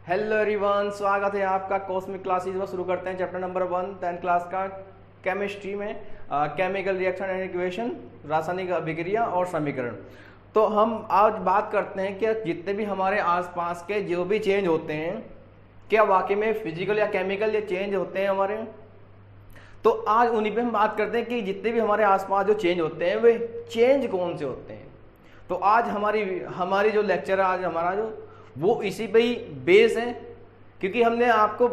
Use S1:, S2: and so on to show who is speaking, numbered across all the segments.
S1: Hello everyone, स्वागत है आपका कॉस्मिक क्लासेस में। शुरू करते हैं चैप्टर नंबर 1 10th क्लास का केमिस्ट्री में केमिकल रिएक्शन एंड इक्वेशन, रासायनिक अभिक्रिया और समीकरण। तो हम आज बात करते हैं कि जितने भी हमारे आसपास के जो भी चेंज होते हैं, क्या वाकई में फिजिकल या केमिकल ये चेंज होते हैं हमारे। तो आज उन्हीं पे हम बात करते हैं कि जितने भी हमारे आसपास जो चेंज होते हैं वे चेंज कौन से होते हैं। तो आज हमारी जो लेक्चर है आज हमारा जो वो इसी पे ही बेस है, क्योंकि हमने आपको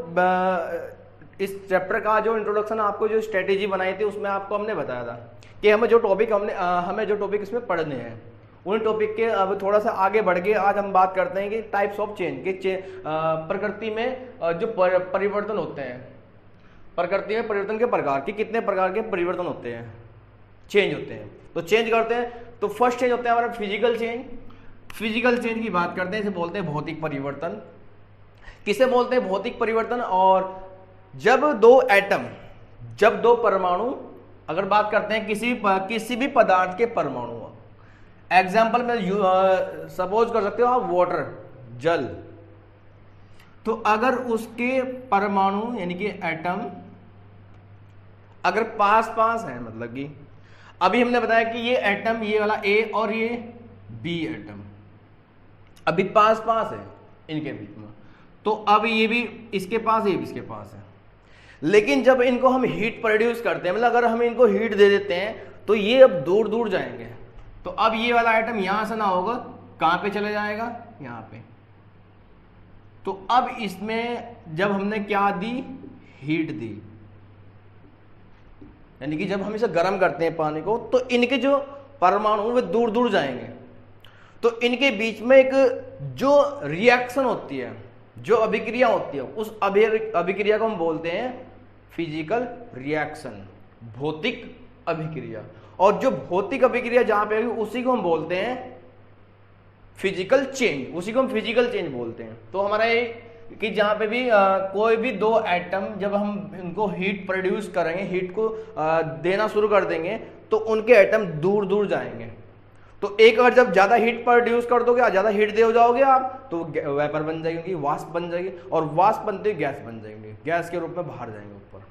S1: इस चैप्टर का जो इंट्रोडक्शन आपको जो स्ट्रेटेजी बनाई थी उसमें आपको हमने बताया था कि हमें जो टॉपिक इसमें पढ़ने हैं उन टॉपिक के अब थोड़ा सा आगे बढ़ के आज हम बात करते हैं कि टाइप्स ऑफ चेंज के प्रकृति में जो परिवर्तन होते हैं, प्रकृति में परिवर्तन के प्रकार कि कितने प्रकार के परिवर्तन होते हैं, चेंज होते हैं। तो चेंज करते हैं, तो फर्स्ट चेंज होता है हमारा फिजिकल चेंज। फिजिकल चेंज की बात करते हैं, इसे बोलते हैं भौतिक परिवर्तन। किसे बोलते हैं भौतिक परिवर्तन? और जब दो परमाणु, अगर बात करते हैं किसी भी पदार्थ के परमाणु, एग्जाम्पल में सपोज कर सकते हो आप वाटर, जल। तो अगर उसके परमाणु यानी कि एटम अगर पास है, मतलब कि अभी हमने बताया कि ये एटम, ये वाला ए और ये बी एटम अभी पास है इनके बीच में, तो अब ये भी इसके पास, ये भी इसके पास है। लेकिन जब इनको हम हीट प्रोड्यूस करते हैं, मतलब अगर हम इनको हीट दे देते हैं तो ये अब दूर जाएंगे। तो अब ये वाला आइटम यहां से ना होगा, कहां पे चले जाएगा? यहां पे। तो अब इसमें जब हमने क्या दी? हीट दी, यानी कि जब हम इसे गर्म करते हैं पानी को, तो इनके जो परमाणु वे दूर जाएंगे। तो इनके बीच में एक जो रिएक्शन होती है, जो अभिक्रिया होती है, उस अभिक्रिया को हम बोलते हैं फिजिकल रिएक्शन, भौतिक अभिक्रिया। और जो भौतिक अभिक्रिया जहां पे होगी उसी को हम बोलते हैं फिजिकल चेंज, उसी को हम फिजिकल चेंज बोलते हैं। तो हमारा ये कि जहां पे भी कोई भी दो एटम जब हम इनको हीट प्रोड्यूस करेंगे, हीट को देना शुरू कर देंगे, तो उनके एटम दूर जाएंगे। तो एक अगर जब ज्यादा हीट प्रोड्यूस कर दोगे, ज्यादा हीट दे जाओगे आप, तो वेपर बन जाएगी, वाष्प बन जाएगी, और वाष्प बनते ही गैस बन जाएंगे, गैस के रूप में बाहर जाएंगे ऊपर।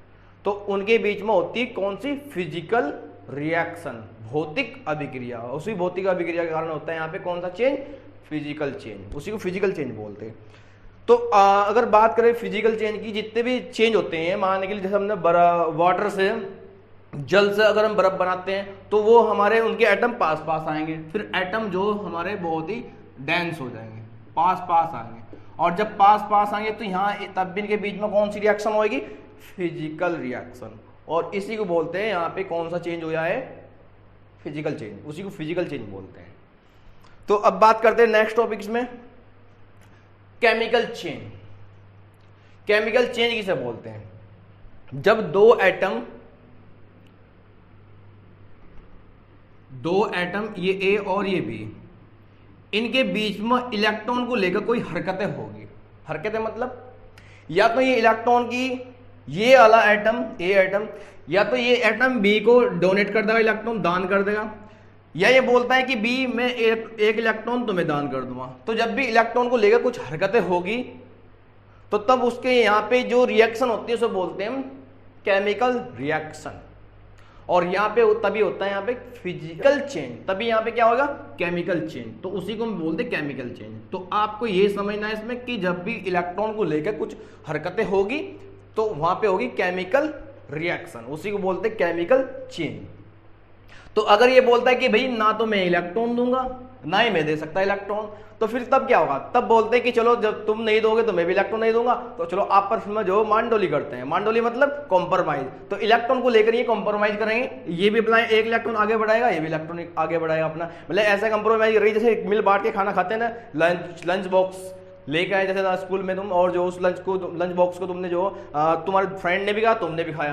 S1: तो उनके बीच में होती है कौन सी? फिजिकल रिएक्शन, भौतिक अभिक्रिया। उसी भौतिक अभिक्रिया के कारण होता है यहाँ पे कौन सा चेंज? फिजिकल चेंज, उसी को फिजिकल चेंज बोलते हैं। तो अगर बात करें फिजिकल चेंज की, जितने भी चेंज होते हैं, मानने के लिए जैसे हमने वाटर से, जल से अगर हम बर्फ बनाते हैं, तो वो हमारे उनके एटम पास आएंगे, फिर एटम जो हमारे बहुत ही डेंस हो जाएंगे, पास आएंगे। और जब पास आएंगे तो यहाँ तब भी इनके बीच में कौन सी रिएक्शन होगी? Physical reaction. और इसी को बोलते हैं यहाँ पे कौन सा चेंज हो जाए? फिजिकल चेंज, उसी को फिजिकल चेंज बोलते हैं। तो अब बात करते हैं नेक्स्ट टॉपिक्स में, केमिकल चेंज। केमिकल चेंज किसे बोलते हैं? जब दो एटम ये ए और ये बी, इनके बीच में इलेक्ट्रॉन को लेकर कोई हरकतें होगी। हरकतें मतलब या तो ये इलेक्ट्रॉन की, ये वाला एटम ए एटम, या तो ये एटम बी को डोनेट कर देगा, इलेक्ट्रॉन दान कर देगा, या ये बोलता है कि बी मैं एक इलेक्ट्रॉन तुम्हें दान कर दूंगा। तो जब भी इलेक्ट्रॉन को लेकर कुछ हरकतें होगी, तो तब उसके यहाँ पे जो रिएक्शन होती है उसे बोलते हैं केमिकल रिएक्शन। और यहाँ पे तभी होता है यहाँ पे फिजिकल चेंज, तभी यहाँ पे क्या होगा? Chemical change. तो उसी को हम बोलते हैं केमिकल चेंज। तो आपको ये समझना है इसमें कि जब भी इलेक्ट्रॉन को लेकर कुछ हरकतें होगी तो वहां पे होगी केमिकल रिएक्शन, उसी को बोलते हैं केमिकल चेंज। तो अगर ये बोलता है कि भाई ना तो मैं इलेक्ट्रॉन दूंगा, ना ही मैं दे सकता इलेक्ट्रॉन, तो फिर तब क्या होगा? तब बोलते हैं कि चलो जब तुम नहीं दोगे तो मैं भी इलेक्ट्रॉन नहीं दूंगा, तो चलो आपस में जो मानडोली करते हैं। मानडोली मतलब कॉम्प्रोमाइज। तो इलेक्ट्रॉन को लेकर ये कॉम्प्रोमाइज करेंगे, ये भी अपना एक इलेक्ट्रॉन आगे बढ़ाएगा, ये भी इलेक्ट्रॉन आगे बढ़ाएगा अपना, मतलब ऐसा कॉम्प्रोमाइज रही। जैसे मिल बांट के खाना खाते हैं ना, लंच बॉक्स लेके आए जैसे स्कूल में तुम, और जो उस लंच बॉक्स को तुमने जो तुम्हारे फ्रेंड ने भी खाया, तुमने भी खाया,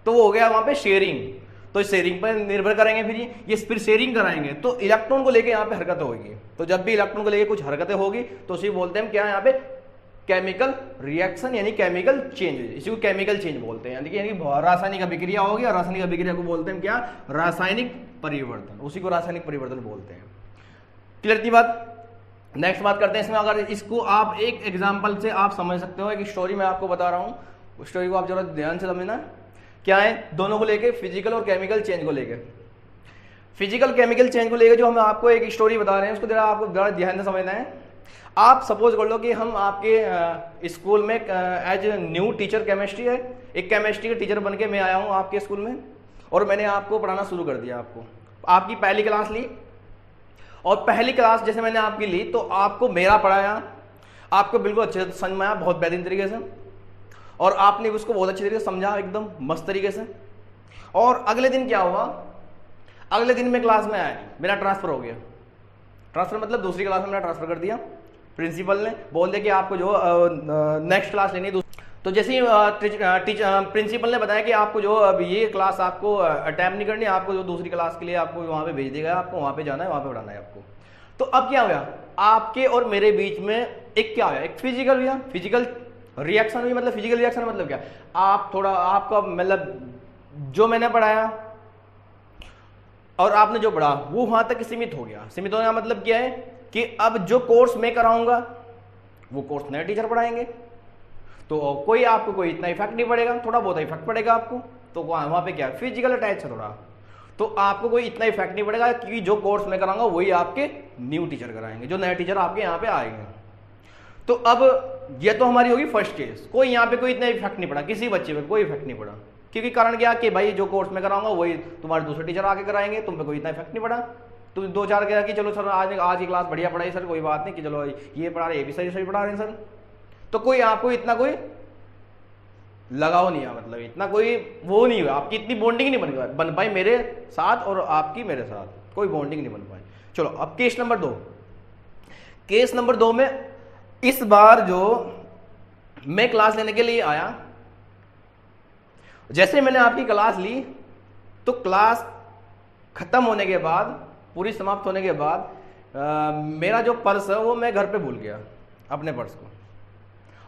S1: तो वो हो गया वहां पे शेयरिंग। तो शेयरिंग पर निर्भर करेंगे, फिर शेयरिंग कराएंगे, तो इलेक्ट्रॉन को लेके यहाँ पे हरकत होगी। तो जब भी इलेक्ट्रॉन को लेके कुछ हरकतें होगी तो उसी बोलते हैं क्या? यहाँ पे केमिकल रिएक्शन यानी केमिकल चेंज, इसी को केमिकल चेंज बोलते हैं। यानी कि रासायनिक अभिक्रिया होगी, और रासायनिक अभिक्रिया को बोलते हैं क्या? रासायनिक परिवर्तन, उसी को रासायनिक परिवर्तन बोलते हैं। क्लियर थी बात? नेक्स्ट बात करते हैं इसमें, अगर इसको आप एक एग्जांपल से आप समझ सकते हो, एक स्टोरी मैं आपको बता रहा हूँ, स्टोरी को आप जरा ध्यान से समझना। क्या है, दोनों को लेके, फिजिकल और केमिकल चेंज को लेके। फिजिकल केमिकल चेंज को लेके जो हम आपको एक स्टोरी बता रहे हैं, उसको जरा आपको बड़ा ध्यान से समझना है। आप सपोज कर लो कि हम आपके स्कूल में एज न्यू टीचर केमिस्ट्री है, एक केमिस्ट्री के टीचर बन के मैं आया हूँ आपके स्कूल में, और मैंने आपको पढ़ाना शुरू कर दिया। आपकी पहली क्लास ली, और पहली क्लास जैसे मैंने आपकी ली तो आपको मेरा पढ़ाया, आपको बिल्कुल अच्छे से समझ में आया, बहुत बेहतरीन तरीके से, और आपने उसको बहुत अच्छे तरीके से समझा, एकदम मस्त तरीके से। और अगले दिन क्या हुआ, अगले दिन मैं क्लास में आया, मेरा ट्रांसफर हो गया। ट्रांसफर मतलब दूसरी क्लास में मेरा ट्रांसफर कर दिया। प्रिंसिपल ने बोल दिया कि आपको जो नेक्स्ट क्लास लेनी है, तो जैसे ही प्रिंसिपल ने बताया कि आपको जो अब ये क्लास आपको अटेम्प्ट नहीं करनी, आपको जो दूसरी क्लास के लिए आपको वहाँ पे भेज देगा, आपको वहाँ पे जाना है, वहाँ पे पढ़ाना है आपको। तो अब क्या हुआ, आपके और मेरे बीच में एक क्या हुआ, एक फिजिकल हुआ, फिजिकल रिएक्शन हुई। मतलब फिजिकल रिएक्शन मतलब क्या, आप थोड़ा, आपका मतलब जो मैंने पढ़ाया और आपने जो पढ़ा वो वहाँ तक सीमित हो गया। सीमित होने का मतलब क्या है कि अब जो कोर्स मैं कराऊंगा वो कोर्स नए टीचर पढ़ाएंगे, तो कोई आपको कोई इतना इफेक्ट नहीं पड़ेगा, थोड़ा बहुत इफेक्ट पड़ेगा आपको। तो वहां पे क्या, फिजिकल अटैच है थोड़ा, तो आपको कोई इतना इफेक्ट नहीं पड़ेगा, क्योंकि जो कोर्स मैं कराऊंगा वही आपके न्यू टीचर कराएंगे, जो नए टीचर आपके यहाँ पे आएंगे। तो अब ये तो हमारी होगी फर्स्ट केस, कोई यहाँ पे कोई इतना इफेक्ट नहीं पड़ा, किसी बच्चे पे कोई इफेक्ट नहीं पड़ा, क्योंकि कारण क्या कि भाई जो कोर्स मैं कराऊंगा वही तुम्हारे दूसरे टीचर आके कराएंगे, तुम पे कोई इतना इफेक्ट नहीं पड़ा। तुम दो चार कहा कि चलो सर आज की क्लास बढ़िया पढ़ाई सर, कोई बात नहीं, कि चलो ये पढ़ा रहे, ये भी सही पढ़ा रहे हैं सर, तो कोई आपको इतना कोई लगाव नहीं है, मतलब इतना कोई वो नहीं हुआ, आपकी इतनी बॉन्डिंग नहीं बन पाई मेरे साथ और आपकी मेरे साथ, कोई बॉन्डिंग नहीं बन पाई। चलो अब केस नंबर 2। केस नंबर 2 में इस बार जो मैं क्लास लेने के लिए आया, जैसे मैंने आपकी क्लास ली तो क्लास खत्म होने के बाद, पूरी समाप्त होने के बाद मेरा जो पर्स है वो मैं घर पे भूल गया, अपने पर्स को।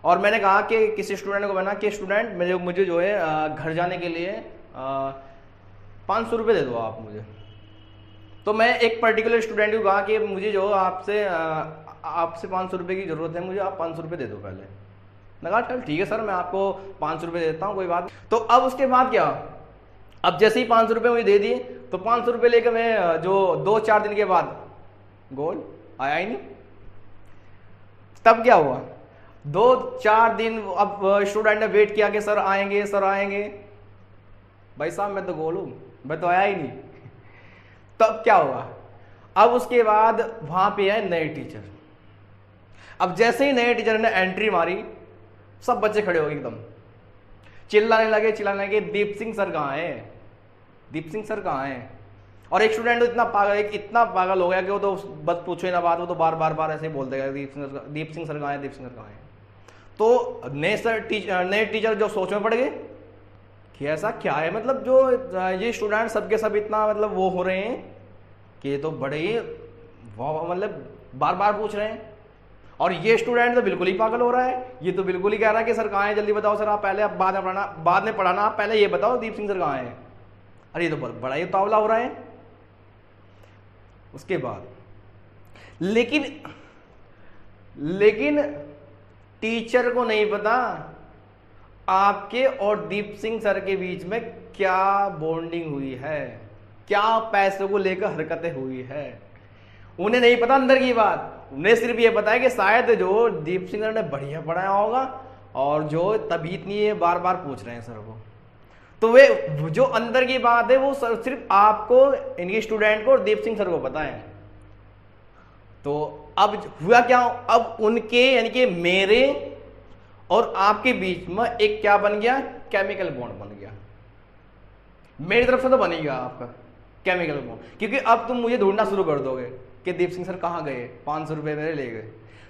S1: और मैंने कहा कि किसी स्टूडेंट को बना कि स्टूडेंट मुझे जो है घर जाने के लिए 500 रुपये दे दो आप मुझे। तो मैं एक पर्टिकुलर स्टूडेंट को कहा कि मुझे जो आपसे 500 रुपये की ज़रूरत है, मुझे आप 500 रुपये दे दो पहले। मैं कहा चल ठीक है सर, मैं आपको 500 रुपये देता हूँ, कोई बात। तो अब उसके बाद क्या, अब जैसे ही 500 रुपये मुझे दे दिए तो 500 रुपये लेकर मैं जो 2-4 दिन के बाद गोल आया ही नहीं। तब क्या हुआ, 2-4 दिन अब स्टूडेंट ने वेट किया कि सर आएंगे सर आएंगे, भाई साहब मैं तो गोल हूं, मैं तो आया ही नहीं। तब क्या हुआ, अब उसके बाद वहां पे आए नए टीचर। अब जैसे ही नए टीचर ने एंट्री मारी, सब बच्चे खड़े हो गए, एकदम चिल्लाने लगे, दीप सिंह सर कहाँ है, दीप सिंह सर कहाँ है। और एक स्टूडेंट तो इतना पागल हो गया कि वो तो बस पूछो ही ना बात, वो तो बार बार ऐसे ही बोल देगा दीप सिंह सर कहाँ है, दीप सिंह सर कहाँ है। तो नए टीचर जो सोच में पड़ गए कि ऐसा क्या है, मतलब जो ये स्टूडेंट सबके सब इतना मतलब वो हो रहे हैं कि ये तो बड़े ही मतलब बार बार पूछ रहे हैं, और ये स्टूडेंट तो बिल्कुल ही पागल हो रहा है, ये तो बिल्कुल ही कह रहा है कि सर कहाँ है, जल्दी बताओ सर, आप पहले आप बाद में पढ़ाना, आप पहले ये बताओ दीप सिंह सर कहाँ है। अरे ये तो बड़ा ही उतावला हो रहा है। उसके बाद लेकिन टीचर को नहीं पता आपके और दीप सिंह सर के बीच में क्या बॉन्डिंग हुई है, क्या पैसों को लेकर हरकतें हुई है। उन्हें नहीं पता अंदर की बात, उन्हें सिर्फ ये पता है कि शायद जो दीप सिंह सर ने बढ़िया पढ़ाया होगा और जो तभी इतनी बार बार पूछ रहे हैं सर को। तो वे जो अंदर की बात है वो सिर्फ आपको, इनके स्टूडेंट को और दीप सिंह सर को पता है। तो अब हुआ क्या, अब उनके यानी कि मेरे और आपके बीच में एक क्या बन गया, केमिकल बॉन्ड बन गया। मेरी तरफ से तो बनेगा आपका केमिकल बॉन्ड, क्योंकि अब तुम मुझे ढूंढना शुरू कर दोगे कि दीप सिंह सर कहाँ गए, 500 रुपये मेरे ले गए।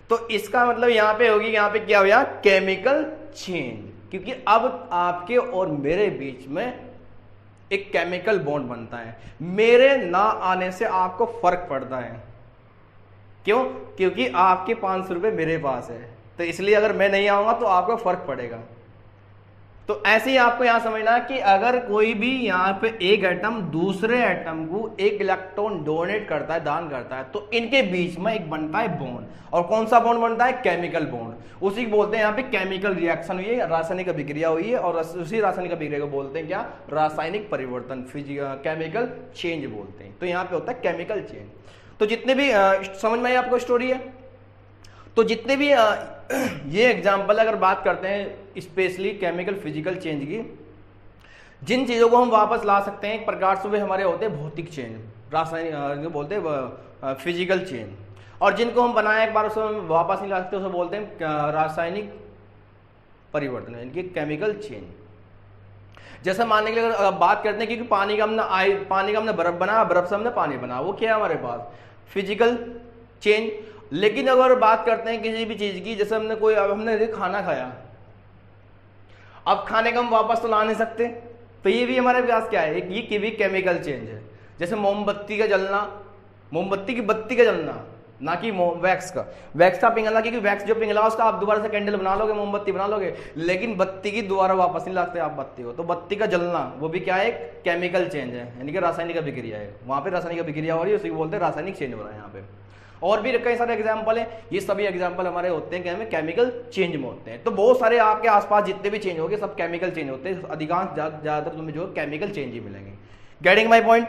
S1: तो इसका मतलब यहाँ पे होगी, यहाँ पे क्या हुआ, केमिकल चेंज, क्योंकि अब आपके और मेरे बीच में एक केमिकल बॉन्ड बनता है। मेरे ना आने से आपको फर्क पड़ता है, क्यों, क्योंकि आपके 500 रुपये मेरे पास है, तो इसलिए अगर मैं नहीं आऊंगा तो आपको फर्क पड़ेगा। तो ऐसे ही आपको यहां समझना है कि अगर कोई भी यहाँ पे एक एटम दूसरे एटम को एक इलेक्ट्रॉन डोनेट करता है, दान करता है, तो इनके बीच में एक बनता है बॉन्ड। और कौन सा बॉन्ड बनता है? Chemical bond. उसी को बोलते हैं यहाँ पे केमिकल रिएक्शन हुई है, रासायनिक अभिक्रिया हुई है, और उसी रासायनिक अभिक्रिया को बोलते हैं क्या? रासायनिक परिवर्तन, केमिकल चेंज बोलते हैं। तो यहाँ पे होता है केमिकल चेंज। तो जितने भी समझ में आई आपको स्टोरी है, तो जितने भी ये एग्जाम्पल अगर बात करते हैं स्पेशली केमिकल फिजिकल चेंज की, जिन चीज़ों को हम वापस ला सकते हैं एक प्रकार से वे हमारे होते हैं भौतिक चेंज, रासायनिक बोलते हैं फिजिकल चेंज, और जिनको हम बनाए एक बार उसे वापस नहीं ला सकते उसे बोलते हैं रासायनिक परिवर्तन, इनकी केमिकल चेंज। जैसे मानने के लिए अगर बात करते हैं कि पानी का हमने बर्फ बनाया, बर्फ से हमने पानी बनाया, वो क्या है हमारे पास? Physical change. लेकिन अगर बात करते हैं किसी भी चीज की, जैसे हमने खाना खाया, अब खाने का हम वापस तो ला नहीं सकते, तो ये भी हमारे पास क्या है? ये भी केमिकल चेंज है। जैसे मोमबत्ती का जलना, मोमबत्ती की बत्ती का जलना, ना कि वैक्स का पिघलना, क्योंकि वैक्स जो पिघला उसका आप दोबारा से कैंडल बना लोगे, मोमबत्ती बना लोगे, लेकिन बत्ती की दोबारा वापस नहीं लाते आप बत्ती को। तो बत्ती का जलना वो भी क्या है? एक केमिकल चेंज है, यानी कि रासायनिक अभिक्रिया है। वहां पे रासायनिक अभिक्रिया हो रही है, उसी को बोलते हैं रासायनिक चेंज हो रहा है यहाँ पे। और भी कई सारे एग्जाम्पल हैं, ये सभी एग्जाम्पल हमारे होते हैं क्या में? केमिकल चेंज में होते हैं। तो बहुत सारे आपके आसपास जितने भी चेंज होंगे सब केमिकल चेंज होते हैं, अधिकांश ज्यादातर तुम्हें जो केमिकल चेंज ही मिलेंगे। Getting my point?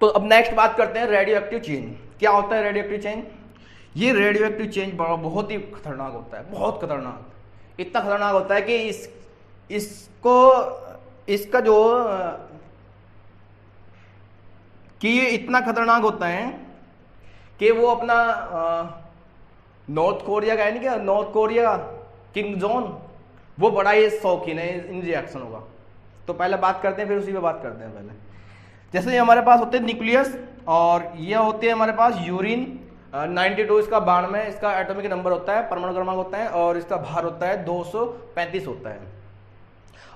S1: तो अब नेक्स्ट बात करते हैं रेडियो एक्टिव चेंज। क्या होता है रेडियो एक्टिव चेंज? ये रेडियो एक्टिव चेंज बहुत ही खतरनाक होता है, बहुत खतरनाक। इतना खतरनाक होता है कि इसका जो कि ये इतना खतरनाक होता है कि वो अपना नॉर्थ कोरिया का है नहीं क्या, नॉर्थ कोरिया किंग जॉन, वो बड़ा ही शौकीन है इन रिएक्शनों का। तो पहले बात करते हैं, फिर उसी पे बात करते हैं। पहले जैसे ये हमारे पास होते हैं न्यूक्लियस, और ये होते हैं हमारे पास यूरिन 92 इसका 92 इसका एटॉमिक नंबर होता है, परमाणु क्रमांक होता है, और इसका भार होता है 235 होता है,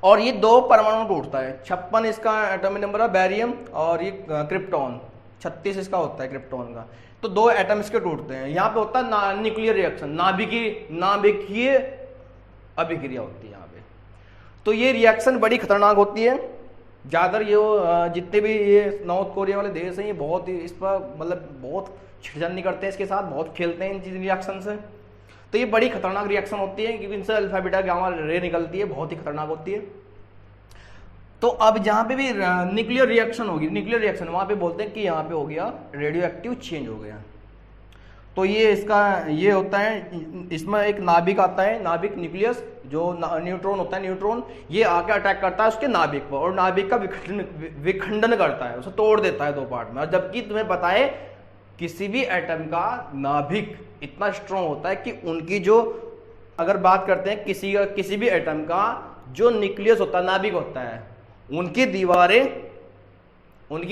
S1: और ये 2 परमाणु टूटता है। 56 इसका एटॉमिक नंबर है बैरियम, और ये क्रिप्टॉन 36 इसका होता है क्रिप्टॉन का। तो 2 एटम्स के टूटते हैं। यहाँ पे होता है न्यूक्लियर रिएक्शन, नाभिकीय अभिक्रिया होती है यहाँ पे। तो ये रिएक्शन बड़ी खतरनाक होती है। ज़्यादातर ये जितने भी ये नॉर्थ कोरिया वाले देश हैं, ये बहुत ही इस पर मतलब बहुत छिड़छानी करते हैं, इसके साथ बहुत खेलते हैं इन रिएक्शन से। तो ये बड़ी खतरनाक रिएक्शन होती है, क्योंकि इनसे अल्फा बीटा गामा रे निकलती है, बहुत ही खतरनाक होती है। तो अब जहाँ पे भी न्यूक्लियर रिएक्शन होगी, न्यूक्लियर रिएक्शन वहाँ पे बोलते हैं कि यहाँ पे हो गया रेडियो एक्टिव चेंज हो गया। तो ये इसका ये होता है, इसमें एक नाभिक आता है, नाभिक न्यूक्लियस, जो न्यूट्रॉन होता है, न्यूट्रॉन ये आके अटैक करता है उसके नाभिक पर, और नाभिक का विखंडन करता है, उसे तोड़ देता है 2 पार्ट में। और जबकि तुम्हें पता है किसी भी एटम का नाभिक इतना स्ट्रॉन्ग होता है कि उनकी जो, अगर बात करते हैं किसी भी एटम का जो न्यूक्लियस होता है, नाभिक होता है, उनकी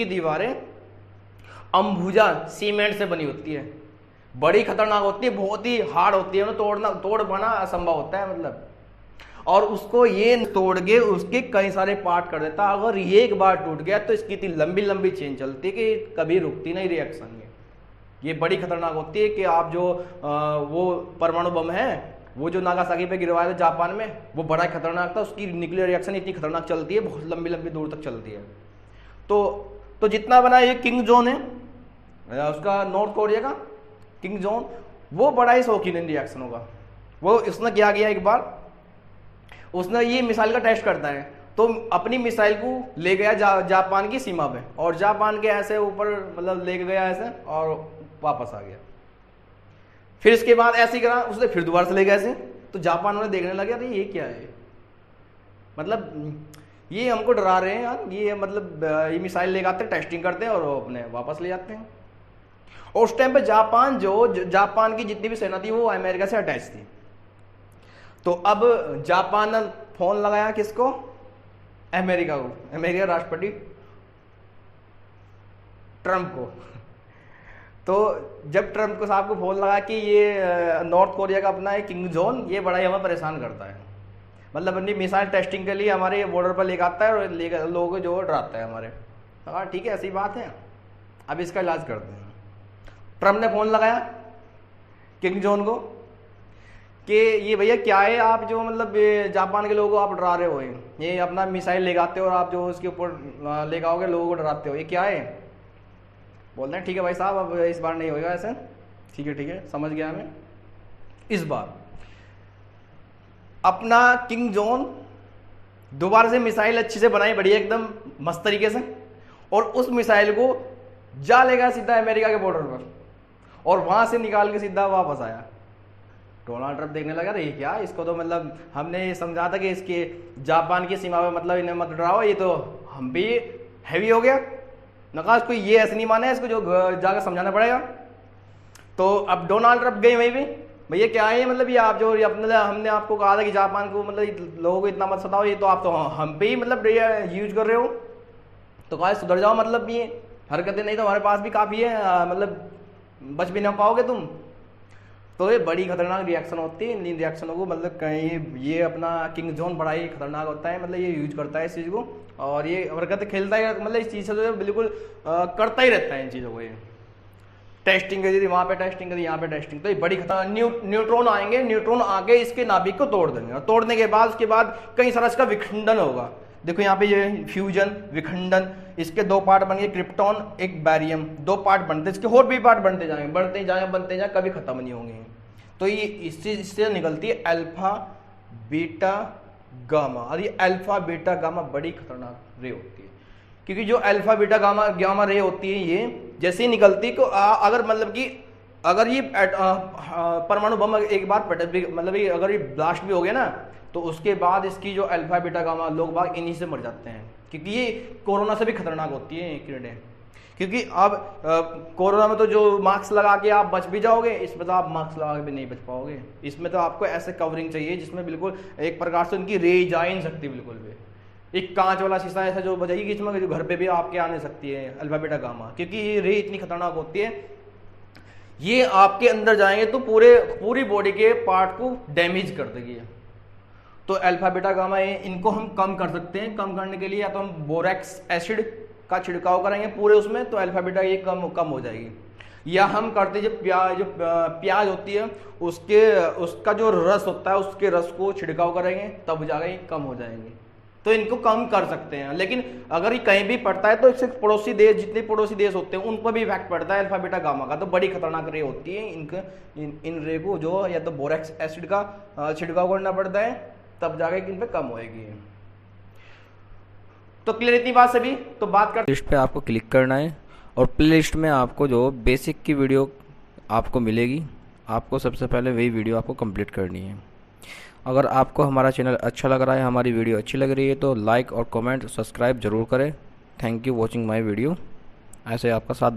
S1: दीवारें अंबुजा सीमेंट से बनी होती है, बड़ी खतरनाक होती है, बहुत ही हार्ड होती है, उन्हें तोड़ पाना असंभव होता है मतलब। और उसको ये तोड़ के उसके कई सारे पार्ट कर देता है। अगर ये एक बार टूट गया तो इसकी इतनी लंबी लंबी चेन चलती है कि कभी रुकती नहीं रिएक्शन में। ये बड़ी खतरनाक होती है कि आप जो वो परमाणु बम है, वो जो नागासाकी पे गिरवाया था जापान में, वो बड़ा खतरनाक था, उसकी न्यूक्लियर रिएक्शन इतनी खतरनाक चलती है, बहुत लंबी लंबी दूर तक चलती है। तो जितना बना ये किंग जॉन है उसका, नॉर्थ कोरिया का किंग जॉन, वो बड़ा ही शौकीन इन रिएक्शनों का। वो उसने क्या किया, एक बार उसने ये मिसाइल का टेस्ट करता है, तो अपनी मिसाइल को ले गया जापान की सीमा पे, और जापान के ऐसे ऊपर मतलब ले गया ऐसे, और वापस आ गया। फिर इसके बाद ऐसे ही करा उसने, फिर दोबारा से ले गया ऐसे, तो जापान वाले देखने लगे अरे ये क्या है, मतलब ये हमको डरा रहे हैं यार, ये मतलब ये मिसाइल ले आते हैं, टेस्टिंग करते हैं और अपने वापस ले जाते हैं। और उस टाइम पे जापान की जितनी भी सेना थी वो अमेरिका से अटैच थी। तो अब जापान ने फोन लगाया किसको, अमेरिका को, अमेरिका राष्ट्रपति ट्रंप को। तो जब ट्रंप को साहब को फोन लगा कि ये नॉर्थ कोरिया का अपना है किंग जॉन, ये बड़ा ही हमें परेशान करता है, मतलब अपनी मिसाइल टेस्टिंग के लिए हमारे बॉर्डर पर लेकर आता है और लोगों को जो डराता है हमारे। हाँ ठीक है, ऐसी बात है, अब इसका इलाज करते हैं। ट्रंप ने फोन लगाया किंग जॉन को कि ये भैया क्या है, आप जो मतलब ये जापान के लोगों को आप डरा रहे हो, ये अपना मिसाइल ले आते हो और आप जो उसके ऊपर ले आओगे लोगों को डराते हो, ये क्या है। बोलते हैं ठीक है भाई साहब, अब इस बार नहीं होगा ऐसे। ठीक है समझ गया हमें। इस बार अपना किंग जॉन दोबारा से मिसाइल अच्छी से बनाई, बढ़िया एकदम मस्त तरीके से, और उस मिसाइल को जा लेगा सीधा अमेरिका के बॉर्डर पर, और वहां से निकाल के सीधा वापस आया। डोनाल्ड ट्रंप देखने लगा, ये क्या, इसको तो मतलब हमने समझा था कि इसके जापान की सीमा पे मतलब इन्हें मत डराओ, ये तो हम भी हैवी हो गया ना, कहा इसको ये ऐसे नहीं माना है, इसको जो जाकर समझाना पड़ेगा। तो अब डोनाल्ड ट्रंप गए वहीं पे, भैया क्या है मतलब ये आप जो मतलब हमने आपको कहा था कि जापान को मतलब लोगों को इतना मत सताओ, ये तो आप तो हम पे ही मतलब यूज कर रहे हो, तो कहा सुधर जाओ, मतलब ये हरकतें नहीं तो हमारे पास भी काफ़ी है, मतलब बच भी ना पाओगे तुम। तो ये बड़ी खतरनाक रिएक्शन होती है, इन रिएक्शनों को मतलब कहीं ये अपना किंग जॉन बड़ा ही खतरनाक होता है, मतलब ये यूज करता है इस चीज़ को, और ये हरकतें खेलता है, मतलब इस चीज़ से जो बिल्कुल करता ही रहता है इन चीज़ों को। ये टेस्टिंग करी थी वहाँ पे, टेस्टिंग करी यहाँ पे टेस्टिंग, तो ये बड़ी खतरनाक। न्यूट्रॉन आएंगे, न्यूट्रॉन आके इसके नाभिक को तोड़ देंगे, और तोड़ने के बाद उसके बाद कई सारा इसका विखंडन होगा। देखो यहाँ पे ये फ्यूजन, विखंडन, इसके दो पार्ट बनेंगे, क्रिप्टॉन एक बैरियम, दो पार्ट बनते, इसके और भी पार्ट बनते जाएंगे, बढ़ते जाएंगे, बनते जाएंगे, कभी खत्म नहीं होंगे। तो ये इससे निकलती है अल्फा बीटा गामा, और ये अल्फा बीटा गामा बड़ी खतरनाक रे होती है, क्योंकि जो alpha beta gamma gamma ray होती है ये जैसे ही निकलती है तो अगर मतलब कि अगर ये परमाणु बम एक बार मतलब अगर ये ब्लास्ट भी हो गया ना, तो उसके बाद इसकी जो अल्फा बीटा गामा लोग बाग इन्हीं से मर जाते हैं, क्योंकि ये कोरोना से भी खतरनाक होती है किरणें। क्योंकि अब कोरोना में तो जो मास्क लगा के आप बच भी जाओगे, इसमें तो आप मास्क लगा के भी नहीं बच पाओगे, इसमें तो आपको ऐसे कवरिंग चाहिए जिसमें बिल्कुल एक प्रकार से उनकी रे जा ही नहीं सकती बिल्कुल भी। एक कांच वाला शीशा ऐसा जो बजाएगी कि इसमें जो घर पे भी आपके आने सकती है अल्फा बीटा गामा, क्योंकि ये रे इतनी खतरनाक होती है, ये आपके अंदर जाएंगे तो पूरी बॉडी के पार्ट को डैमेज कर देगी। तो अल्फा बीटा गामा इनको हम कम कर सकते हैं, कम करने के लिए या तो हम बोरेक्स एसिड का छिड़काव करेंगे पूरे उसमें, तो अल्फा बीटा ये कम हो जाएगी, या हम करते जो प्याज होती है उसका जो रस होता है उसके रस को छिड़काव करेंगे, तब जाकर ये कम हो जाएंगे। तो इनको कम कर सकते हैं, लेकिन अगर ये कहीं भी पड़ता है तो इससे पड़ोसी देश, जितने पड़ोसी देश होते हैं उन पर भी इफेक्ट पड़ता है अल्फा बीटा गामा का। तो बड़ी खतरनाक रे होती है, इन रे को जो या तो बोरेक्स एसिड का छिड़काव करना पड़ता है, तब जाके इन पे कम होएगी। तो क्लियर इतनी बात सभी। तो बात कर
S2: लिस्ट पे आपको क्लिक करना है, और प्ले लिस्ट में आपको जो बेसिक की वीडियो आपको मिलेगी, आपको सबसे पहले वही वीडियो आपको कंप्लीट करनी है। अगर आपको हमारा चैनल अच्छा लग रहा है, हमारी वीडियो अच्छी लग रही है, तो लाइक और कमेंट सब्सक्राइब जरूर करें। Thank you watching my video. ऐसे आपका साथ